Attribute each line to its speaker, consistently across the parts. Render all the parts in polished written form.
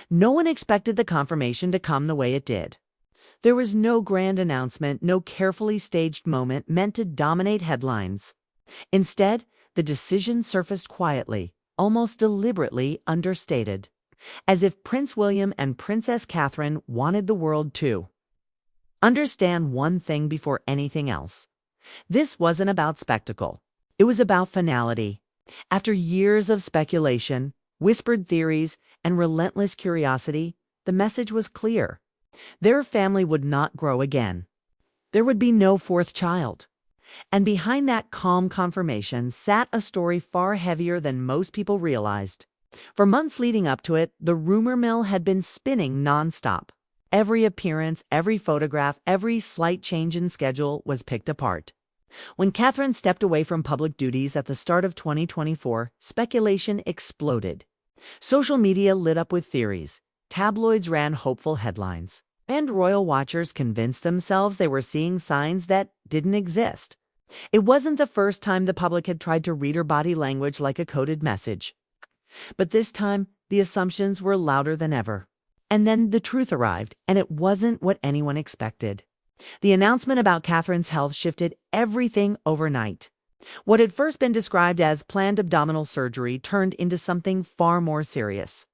Speaker 1: No one expected the confirmation to come the way it did. There was no grand announcement, no carefully staged moment meant to dominate headlines. Instead, the decision surfaced quietly, almost deliberately understated, as if Prince William and Princess Catherine wanted the world to understand one thing before anything else. This wasn't about spectacle. It was about finality. After years of speculation, whispered theories, and relentless curiosity, the message was clear. Their family would not grow again. There would be no fourth child. And behind that calm confirmation sat a story far heavier than most people realized. For months leading up to it, the rumor mill had been spinning nonstop. Every appearance, every photograph, every slight change in schedule was picked apart. When Catherine stepped away from public duties at the start of 2024, speculation exploded. Social media lit up with theories. Tabloids ran hopeful headlines. And royal watchers convinced themselves they were seeing signs that didn't exist. It wasn't the first time the public had tried to read her body language like a coded message. But this time, the assumptions were louder than ever. And then the truth arrived, and it wasn't what anyone expected. The announcement about Catherine's health shifted everything overnight. What had first been described as planned abdominal surgery turned into something far more serious.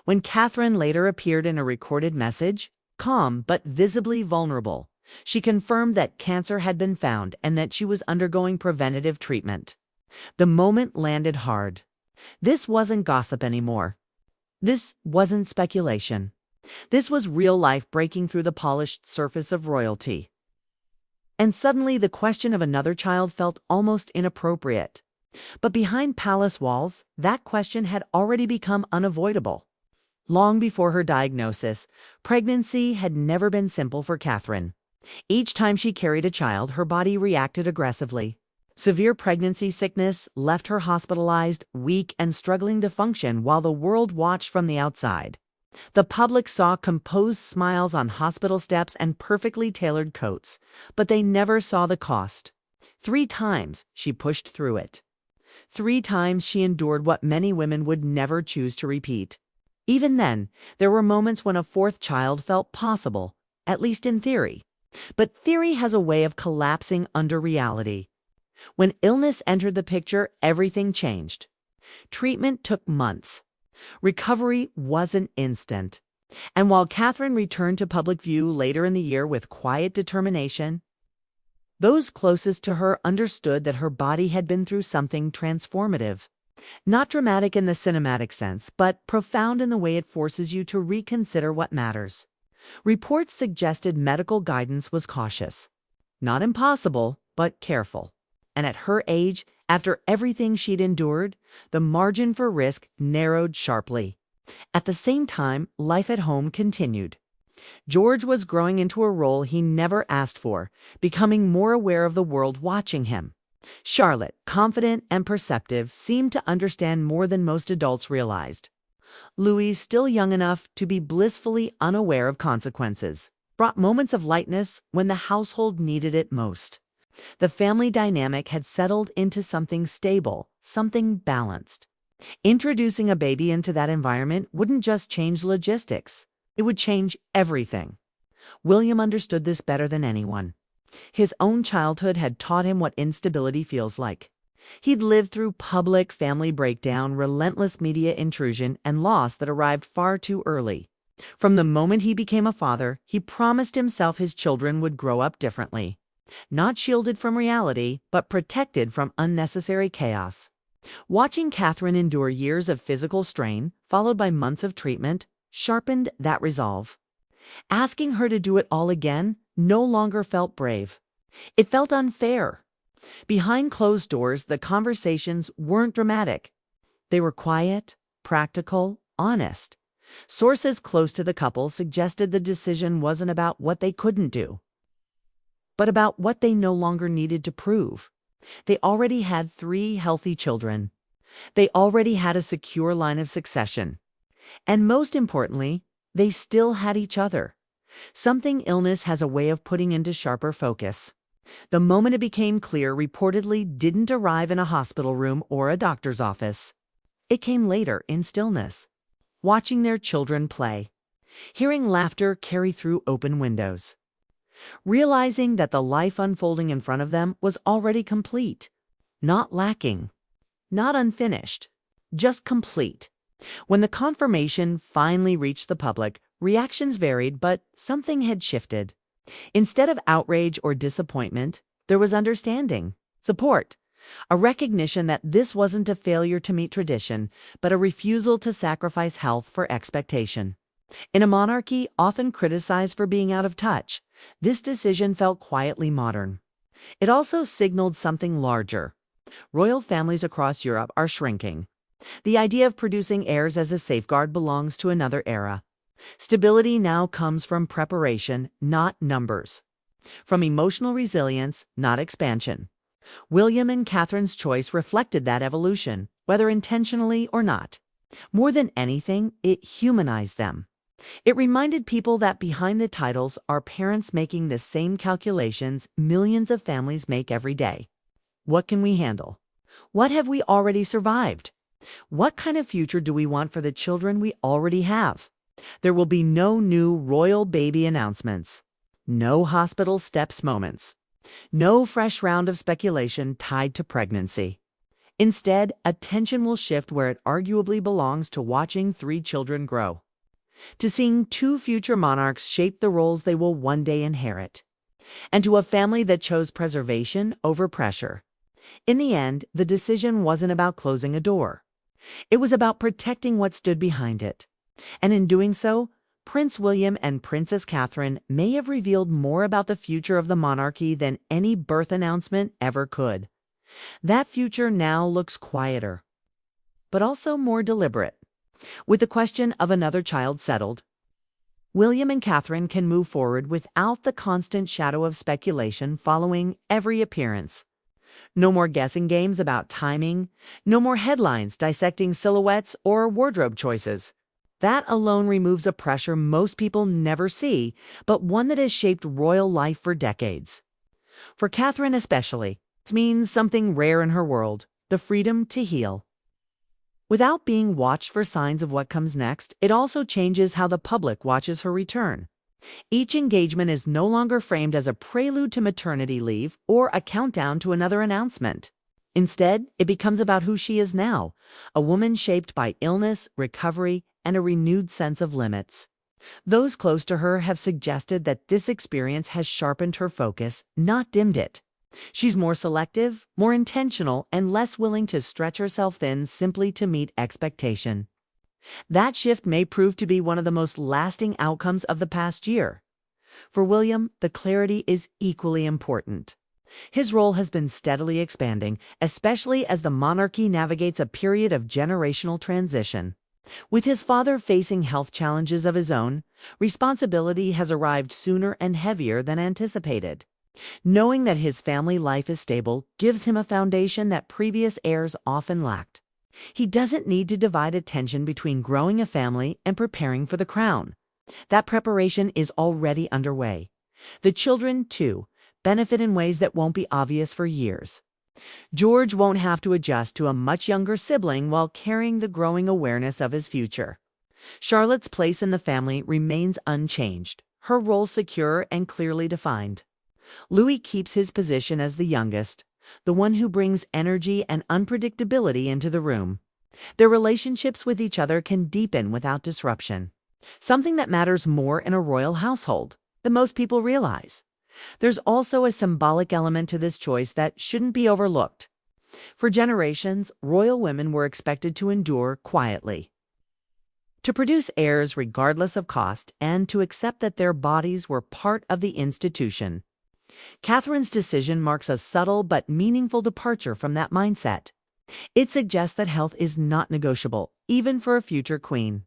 Speaker 1: When Catherine later appeared in a recorded message, calm but visibly vulnerable, she confirmed that cancer had been found and that she was undergoing preventative treatment. The moment landed hard. This wasn't gossip anymore. This wasn't speculation. This was real life breaking through the polished surface of royalty. And suddenly the question of another child felt almost inappropriate. But behind palace walls, that question had already become unavoidable. Long before her diagnosis, pregnancy had never been simple for Catherine. Each time she carried a child, her body reacted aggressively. Severe pregnancy sickness left her hospitalized, weak, and struggling to function while the world watched from the outside. The public saw composed smiles on hospital steps and perfectly tailored coats, but they never saw the cost. 3 times she pushed through it. 3 times she endured what many women would never choose to repeat. Even then, there were moments when a 4th child felt possible, at least in theory. But theory has a way of collapsing under reality. When illness entered the picture, everything changed. Treatment took months. Recovery wasn't instant. And while Catherine returned to public view later in the year with quiet determination, those closest to her understood that her body had been through something transformative. Not dramatic in the cinematic sense, but profound in the way it forces you to reconsider what matters. Reports suggested medical guidance was cautious. Not impossible, but careful. And at her age, after everything she'd endured, the margin for risk narrowed sharply. At the same time, life at home continued. George was growing into a role he never asked for, becoming more aware of the world watching him. Charlotte, confident and perceptive, seemed to understand more than most adults realized. Louis, still young enough to be blissfully unaware of consequences, brought moments of lightness when the household needed it most. The family dynamic had settled into something stable, something balanced. Introducing a baby into that environment wouldn't just change logistics. It would change everything. William understood this better than anyone. His own childhood had taught him what instability feels like. He'd lived through public family breakdown, relentless media intrusion, and loss that arrived far too early. From the moment he became a father, he promised himself his children would grow up differently. Not shielded from reality, but protected from unnecessary chaos. Watching Catherine endure years of physical strain, followed by months of treatment, sharpened that resolve. Asking her to do it all again no longer felt brave. It felt unfair. Behind closed doors, the conversations weren't dramatic. They were quiet, practical, honest. Sources close to the couple suggested the decision wasn't about what they couldn't do, but about what they no longer needed to prove. They already had 3 healthy children. They already had a secure line of succession. And most importantly, they still had each other. Something illness has a way of putting into sharper focus. The moment it became clear reportedly didn't arrive in a hospital room or a doctor's office. It came later in stillness. watching their children play, hearing laughter carry through open windows, realizing that the life unfolding in front of them was already complete, not lacking, not unfinished, just complete. When the confirmation finally reached the public, reactions varied, but something had shifted. Instead of outrage or disappointment, there was understanding, support, a recognition that this wasn't a failure to meet tradition, but a refusal to sacrifice health for expectation. In a monarchy often criticized for being out of touch, this decision felt quietly modern. It also signaled something larger. Royal families across Europe are shrinking. The idea of producing heirs as a safeguard belongs to another era. Stability now comes from preparation, not numbers. From emotional resilience, not expansion. William and Catherine's choice reflected that evolution, whether intentionally or not. More than anything, it humanized them. It reminded people that behind the titles are parents making the same calculations millions of families make every day. What can we handle? What have we already survived? What kind of future do we want for the children we already have? There will be no new royal baby announcements, no hospital steps moments, no fresh round of speculation tied to pregnancy. Instead, attention will shift where it arguably belongs to watching 3 children grow, to seeing 2 future monarchs shape the roles they will one day inherit, and to a family that chose preservation over pressure. In the end, the decision wasn't about closing a door. It was about protecting what stood behind it. And in doing so, Prince William and Princess Catherine may have revealed more about the future of the monarchy than any birth announcement ever could. That future now looks quieter, but also more deliberate. With the question of another child settled, William and Catherine can move forward without the constant shadow of speculation following every appearance. No more guessing games about timing, no more headlines dissecting silhouettes or wardrobe choices. That alone removes a pressure most people never see, but one that has shaped royal life for decades. For Catherine especially, it means something rare in her world, the freedom to heal. Without being watched for signs of what comes next, it also changes how the public watches her return. Each engagement is no longer framed as a prelude to maternity leave or a countdown to another announcement. Instead, it becomes about who she is now, a woman shaped by illness, recovery, and a renewed sense of limits. Those close to her have suggested that this experience has sharpened her focus, not dimmed it. She's more selective, more intentional, and less willing to stretch herself thin simply to meet expectation. That shift may prove to be one of the most lasting outcomes of the past year. For William, the clarity is equally important. His role has been steadily expanding, especially as the monarchy navigates a period of generational transition. With his father facing health challenges of his own, responsibility has arrived sooner and heavier than anticipated. Knowing that his family life is stable gives him a foundation that previous heirs often lacked. He doesn't need to divide attention between growing a family and preparing for the crown. That preparation is already underway. The children, too, benefit in ways that won't be obvious for years. George won't have to adjust to a much younger sibling while carrying the growing awareness of his future. Charlotte's place in the family remains unchanged, her role secure and clearly defined. Louis keeps his position as the youngest, the one who brings energy and unpredictability into the room. Their relationships with each other can deepen without disruption, something that matters more in a royal household than most people realize. There's also a symbolic element to this choice that shouldn't be overlooked. For generations, royal women were expected to endure quietly, to produce heirs regardless of cost, and to accept that their bodies were part of the institution. Catherine's decision marks a subtle but meaningful departure from that mindset. It suggests that health is not negotiable, even for a future queen.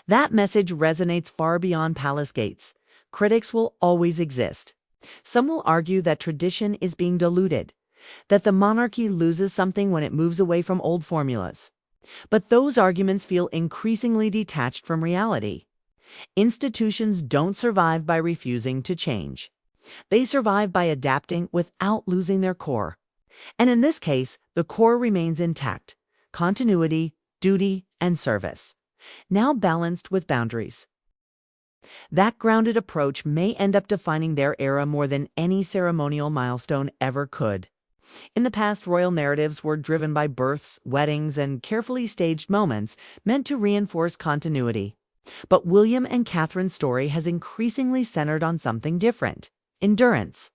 Speaker 1: That message resonates far beyond palace gates. Critics will always exist. Some will argue that tradition is being diluted, that the monarchy loses something when it moves away from old formulas. But those arguments feel increasingly detached from reality. Institutions don't survive by refusing to change. They survive by adapting without losing their core. And in this case, the core remains intact: continuity, duty, and service. now balanced with boundaries. That grounded approach may end up defining their era more than any ceremonial milestone ever could. In the past, royal narratives were driven by births, weddings, and carefully staged moments meant to reinforce continuity. But William and Catherine's story has increasingly centered on something different: endurance.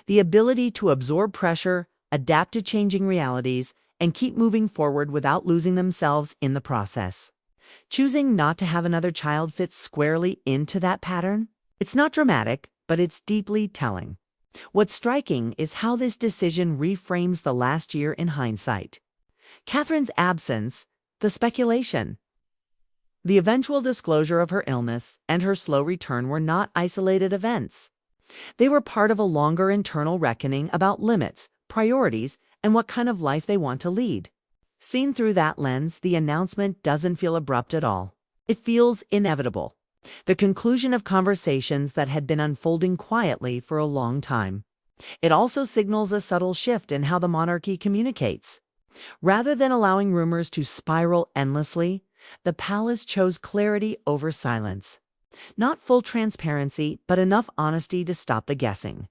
Speaker 1: The ability to absorb pressure, adapt to changing realities, and keep moving forward without losing themselves in the process. Choosing not to have another child fits squarely into that pattern. It's not dramatic, but it's deeply telling. What's striking is how this decision reframes the last year in hindsight. Catherine's absence, the speculation, the eventual disclosure of her illness, and her slow return were not isolated events. They were part of a longer internal reckoning about limits, priorities, and what kind of life they want to lead. Seen through that lens, the announcement doesn't feel abrupt at all. It feels inevitable. The conclusion of conversations that had been unfolding quietly for a long time. It also signals a subtle shift in how the monarchy communicates. Rather than allowing rumors to spiral endlessly, the palace chose clarity over silence. Not full transparency, but enough honesty to stop the guessing.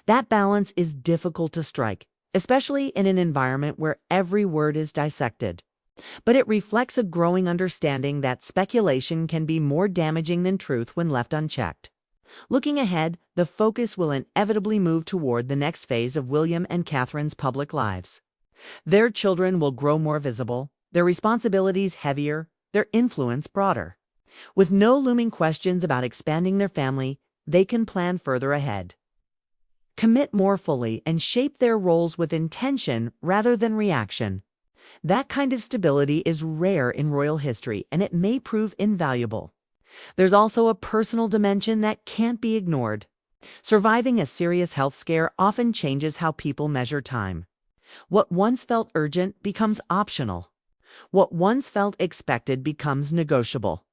Speaker 1: That balance is difficult to strike, especially in an environment where every word is dissected. But it reflects a growing understanding that speculation can be more damaging than truth when left unchecked. Looking ahead, the focus will inevitably move toward the next phase of William and Catherine's public lives. Their children will grow more visible, their responsibilities heavier, their influence broader. With no looming questions about expanding their family, they can plan further ahead, commit more fully, and shape their roles with intention rather than reaction. That kind of stability is rare in royal history, and it may prove invaluable. There's also a personal dimension that can't be ignored. Surviving a serious health scare often changes how people measure time. What once felt urgent becomes optional. What once felt expected becomes negotiable.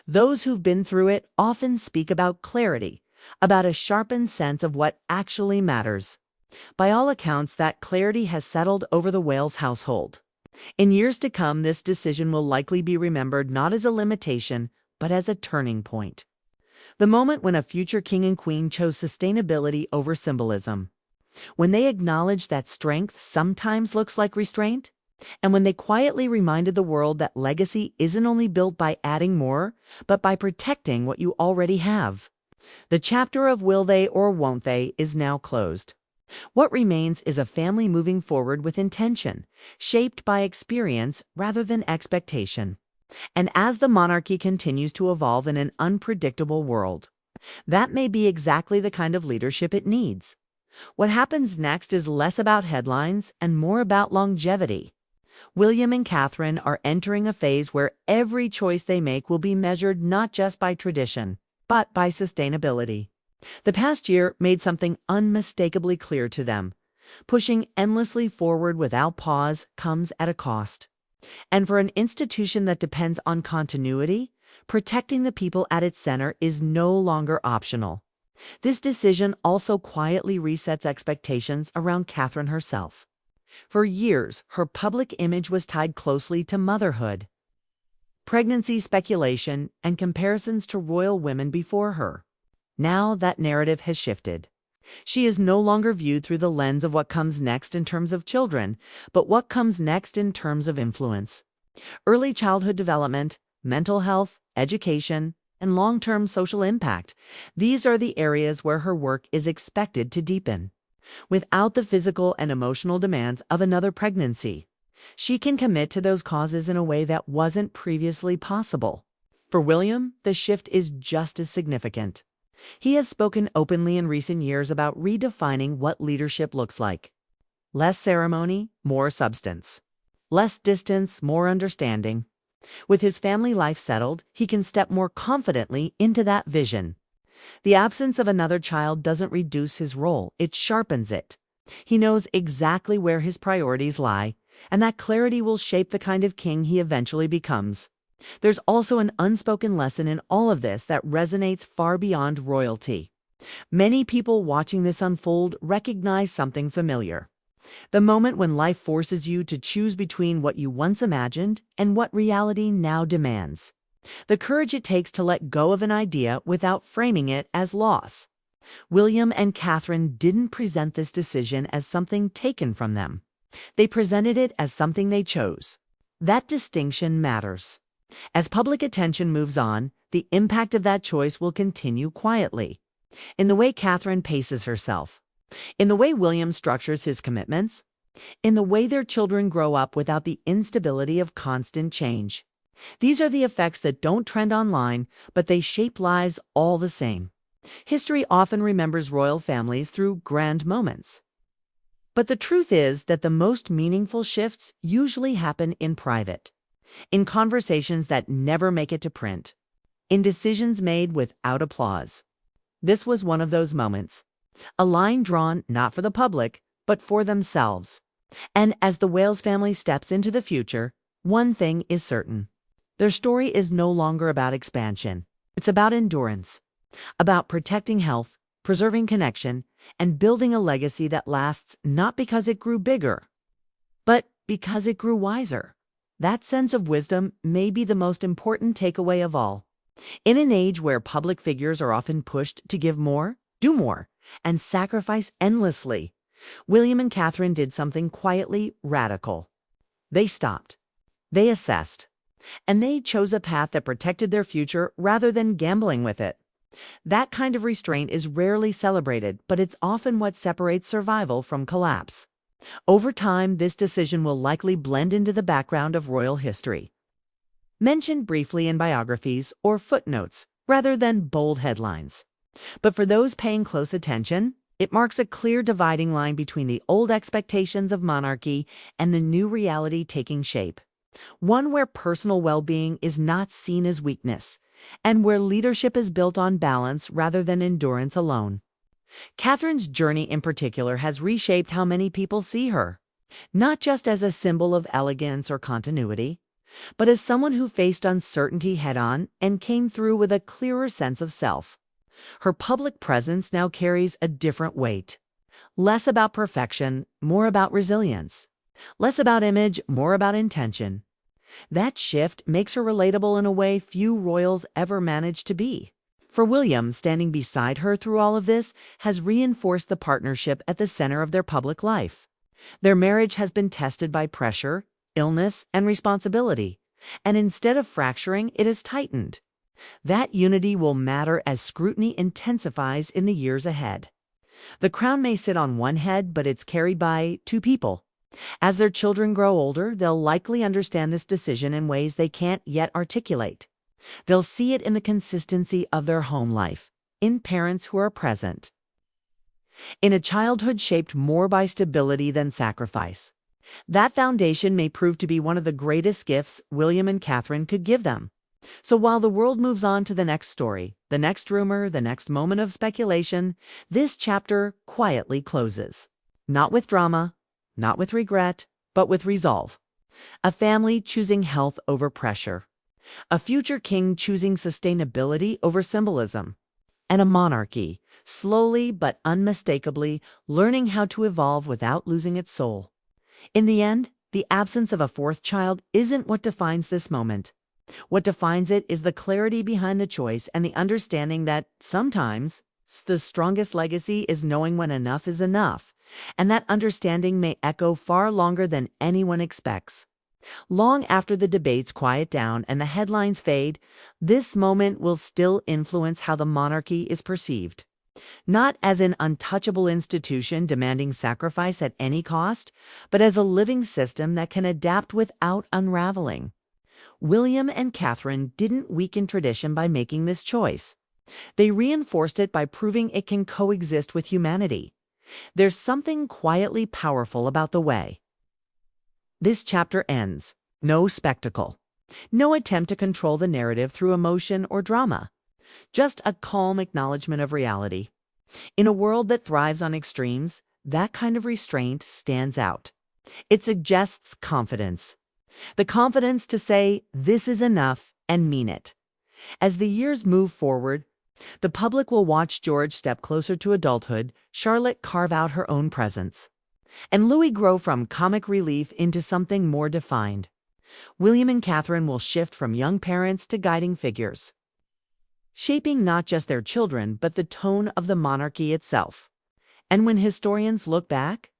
Speaker 1: Those who've been through it often speak about clarity, about a sharpened sense of what actually matters. By all accounts, that clarity has settled over the Wales household. In years to come, this decision will likely be remembered not as a limitation, but as a turning point. The moment when a future king and queen chose sustainability over symbolism. When they acknowledged that strength sometimes looks like restraint, and when they quietly reminded the world that legacy isn't only built by adding more, but by protecting what you already have. The chapter of will they or won't they is now closed. What remains is a family moving forward with intention, shaped by experience rather than expectation. And as the monarchy continues to evolve in an unpredictable world, that may be exactly the kind of leadership it needs. What happens next is less about headlines and more about longevity. William and Catherine are entering a phase where every choice they make will be measured not just by tradition, but by sustainability. The past year made something unmistakably clear to them. Pushing endlessly forward without pause comes at a cost. And for an institution that depends on continuity, protecting the people at its center is no longer optional. This decision also quietly resets expectations around Catherine herself. For years, her public image was tied closely to motherhood, pregnancy speculation, and comparisons to royal women before her. Now that narrative has shifted. She is no longer viewed through the lens of what comes next in terms of children, but what comes next in terms of influence. Early childhood development, mental health, education, and long-term social impact. These are the areas where her work is expected to deepen. Without the physical and emotional demands of another pregnancy, she can commit to those causes in a way that wasn't previously possible. For William, the shift is just as significant. He has spoken openly in recent years about redefining what leadership looks like. Less ceremony, more substance. Less distance, more understanding. With his family life settled, he can step more confidently into that vision. The absence of another child doesn't reduce his role, it sharpens it. He knows exactly where his priorities lie, and that clarity will shape the kind of king he eventually becomes. There's also an unspoken lesson in all of this that resonates far beyond royalty. Many people watching this unfold recognize something familiar. The moment when life forces you to choose between what you once imagined and what reality now demands. the courage it takes to let go of an idea without framing it as loss. William and Catherine didn't present this decision as something taken from them. They presented it as something they chose. That distinction matters. As public attention moves on, the impact of that choice will continue quietly. In the way Catherine paces herself, in the way William structures his commitments, in the way their children grow up without the instability of constant change. These are the effects that don't trend online, but they shape lives all the same. History often remembers royal families through grand moments. But the truth is that the most meaningful shifts usually happen in private, in conversations that never make it to print, in decisions made without applause. This was one of those moments, a line drawn not for the public, but for themselves. And as the Wales family steps into the future, one thing is certain. Their story is no longer about expansion. It's about endurance, about protecting health, preserving connection, and building a legacy that lasts not because it grew bigger, but because it grew wiser. That sense of wisdom may be the most important takeaway of all. In an age where public figures are often pushed to give more, do more, and sacrifice endlessly, William and Catherine did something quietly radical. They stopped. They assessed. And they chose a path that protected their future rather than gambling with it. That kind of restraint is rarely celebrated, but it's often what separates survival from collapse. Over time, this decision will likely blend into the background of royal history, mentioned briefly in biographies or footnotes rather than bold headlines. But for those paying close attention, it marks a clear dividing line between the old expectations of monarchy and the new reality taking shape. One where personal well-being is not seen as weakness, and where leadership is built on balance rather than endurance alone. Catherine's journey in particular has reshaped how many people see her, not just as a symbol of elegance or continuity, but as someone who faced uncertainty head-on and came through with a clearer sense of self. Her public presence now carries a different weight. Less about perfection, more about resilience. Less about image, more about intention. That shift makes her relatable in a way few royals ever managed to be. For William, standing beside her through all of this has reinforced the partnership at the center of their public life. Their marriage has been tested by pressure, illness, and responsibility, and instead of fracturing, it has tightened. That unity will matter as scrutiny intensifies in the years ahead. The crown may sit on one head, but it's carried by two people. As their children grow older, they'll likely understand this decision in ways they can't yet articulate. They'll see it in the consistency of their home life, in parents who are present, in a childhood shaped more by stability than sacrifice. That foundation may prove to be one of the greatest gifts William and Catherine could give them. So while the world moves on to the next story, the next rumor, the next moment of speculation, this chapter quietly closes. Not with drama, not with regret, but with resolve. A family choosing health over pressure. A future king choosing sustainability over symbolism. And a monarchy, slowly but unmistakably, learning how to evolve without losing its soul. In the end, the absence of a fourth child isn't what defines this moment. What defines it is the clarity behind the choice and the understanding that sometimes the strongest legacy is knowing when enough is enough, and that understanding may echo far longer than anyone expects. Long after the debates quiet down and the headlines fade, this moment will still influence how the monarchy is perceived. Not as an untouchable institution demanding sacrifice at any cost, but as a living system that can adapt without unraveling. William and Catherine didn't weaken tradition by making this choice. They reinforced it by proving it can coexist with humanity. There's something quietly powerful about the way this chapter ends. No spectacle. No attempt to control the narrative through emotion or drama. Just a calm acknowledgement of reality. In a world that thrives on extremes, that kind of restraint stands out. It suggests confidence. The confidence to say, this is enough, and mean it. As the years move forward, the public will watch George step closer to adulthood, Charlotte carve out her own presence, and Louis grow from comic relief into something more defined. William and Catherine will shift from young parents to guiding figures, shaping not just their children, but the tone of the monarchy itself. And when historians look back,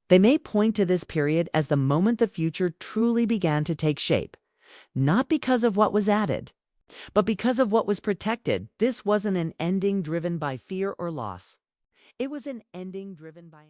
Speaker 1: they may point to this period as the moment the future truly began to take shape, not because of what was added, but because of what was protected. This wasn't an ending driven by fear or loss. It was an ending driven by